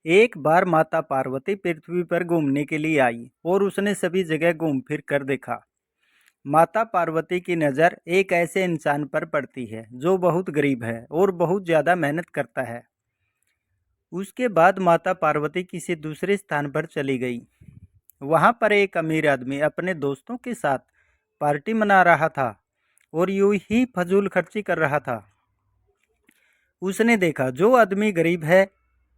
एक बार माता पार्वती पृथ्वी पर घूमने के लिए आई और उसने सभी जगह घूम फिर कर देखा। माता पार्वती की नज़र एक ऐसे इंसान पर पड़ती है जो बहुत गरीब है और बहुत ज़्यादा मेहनत करता है। उसके बाद माता पार्वती किसी दूसरे स्थान पर चली गई। वहाँ पर एक अमीर आदमी अपने दोस्तों के साथ पार्टी मना रहा था और यूं ही फजूल खर्ची कर रहा था। उसने देखा जो आदमी गरीब है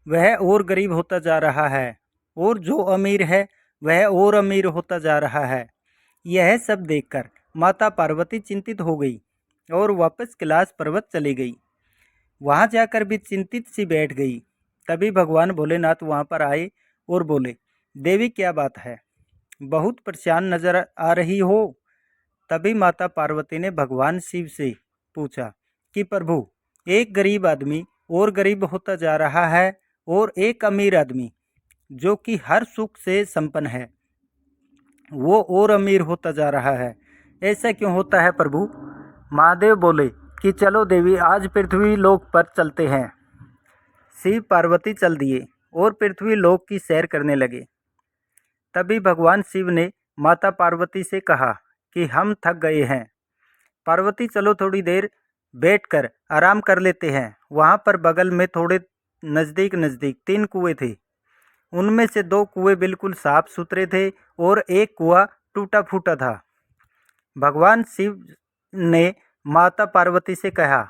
वह और गरीब होता जा रहा है और जो अमीर है वह और अमीर होता जा रहा है। यह सब देखकर माता पार्वती चिंतित हो गई और वापस कैलाश पर्वत चली गई। वहां जाकर भी चिंतित सी बैठ गई। तभी भगवान भोलेनाथ वहां पर आए और बोले, देवी क्या बात है, बहुत परेशान नजर आ रही हो। तभी माता पार्वती ने भगवान शिव से पूछा कि प्रभु, एक गरीब आदमी और गरीब होता जा रहा है और एक अमीर आदमी जो कि हर सुख से संपन्न है वो और अमीर होता जा रहा है, ऐसा क्यों होता है प्रभु। महादेव बोले कि चलो देवी, आज पृथ्वी लोक पर चलते हैं। शिव पार्वती चल दिए और पृथ्वी लोक की सैर करने लगे। तभी भगवान शिव ने माता पार्वती से कहा कि हम थक गए हैं, पार्वती चलो थोड़ी देर बैठकर आराम कर लेते हैं। वहाँ पर बगल में थोड़े नज़दीक नज़दीक 3 कुएं थे। उनमें से 2 कुएं बिल्कुल साफ सुथरे थे और एक कुआं टूटा फूटा था। भगवान शिव ने माता पार्वती से कहा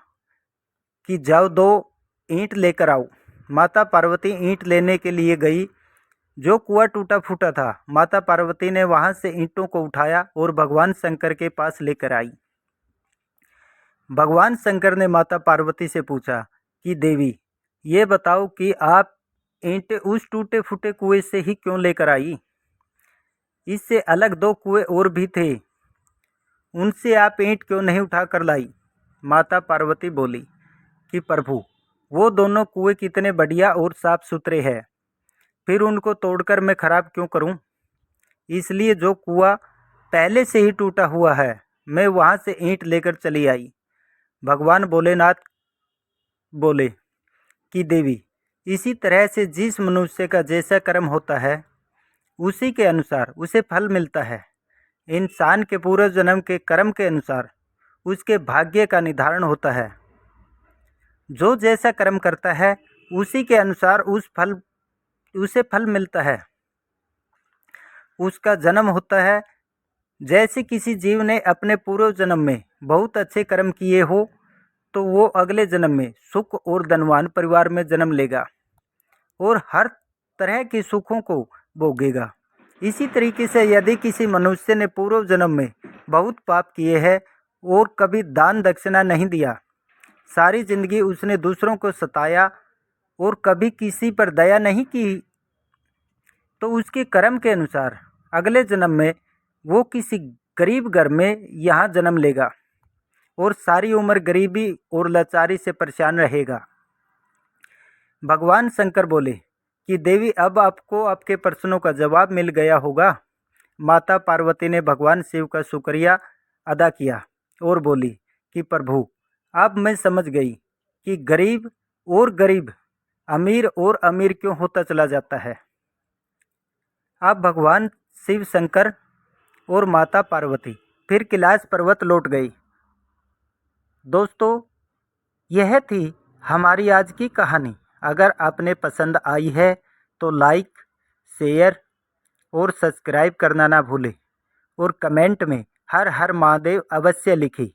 कि जाओ 2 ईंट लेकर आओ। माता पार्वती ईंट लेने के लिए गई। जो कुआं टूटा फूटा था, माता पार्वती ने वहां से ईंटों को उठाया और भगवान शंकर के पास लेकर आई। भगवान शंकर ने माता पार्वती से पूछा कि देवी, ये बताओ कि आप ईंटें उस टूटे फूटे कुएं से ही क्यों लेकर आई। इससे अलग 2 कुएं और भी थे, उनसे आप ईंट क्यों नहीं उठा कर लाई। माता पार्वती बोली कि प्रभु, वो दोनों कुएं कितने बढ़िया और साफ सुथरे हैं, फिर उनको तोड़कर मैं खराब क्यों करूं। इसलिए जो कुआं पहले से ही टूटा हुआ है, मैं वहां से ईंट लेकर चली आई। भगवान भोलेनाथ बोले कि देवी, इसी तरह से जिस मनुष्य का जैसा कर्म होता है उसी के अनुसार उसे फल मिलता है। इंसान के पूर्व जन्म के कर्म के अनुसार उसके भाग्य का निर्धारण होता है। जो जैसा कर्म करता है उसी के अनुसार उसे फल मिलता है, उसका जन्म होता है। जैसे किसी जीव ने अपने पूर्व जन्म में बहुत अच्छे कर्म किए हो तो वो अगले जन्म में सुख और धनवान परिवार में जन्म लेगा और हर तरह के सुखों को भोगेगा। इसी तरीके से यदि किसी मनुष्य ने पूर्व जन्म में बहुत पाप किए हैं और कभी दान दक्षिणा नहीं दिया, सारी जिंदगी उसने दूसरों को सताया और कभी किसी पर दया नहीं की, तो उसके कर्म के अनुसार अगले जन्म में वो किसी गरीब घर में यहाँ जन्म लेगा और सारी उम्र गरीबी और लाचारी से परेशान रहेगा। भगवान शंकर बोले कि देवी, अब आपको आपके प्रश्नों का जवाब मिल गया होगा। माता पार्वती ने भगवान शिव का शुक्रिया अदा किया और बोली कि प्रभु, अब मैं समझ गई कि गरीब और गरीब, अमीर और अमीर क्यों होता चला जाता है। अब भगवान शिव शंकर और माता पार्वती फिर कैलाश पर्वत लौट गई। दोस्तों, यह थी हमारी आज की कहानी। अगर आपने पसंद आई है तो लाइक, शेयर और सब्सक्राइब करना ना भूलें और कमेंट में हर हर महादेव अवश्य लिखें।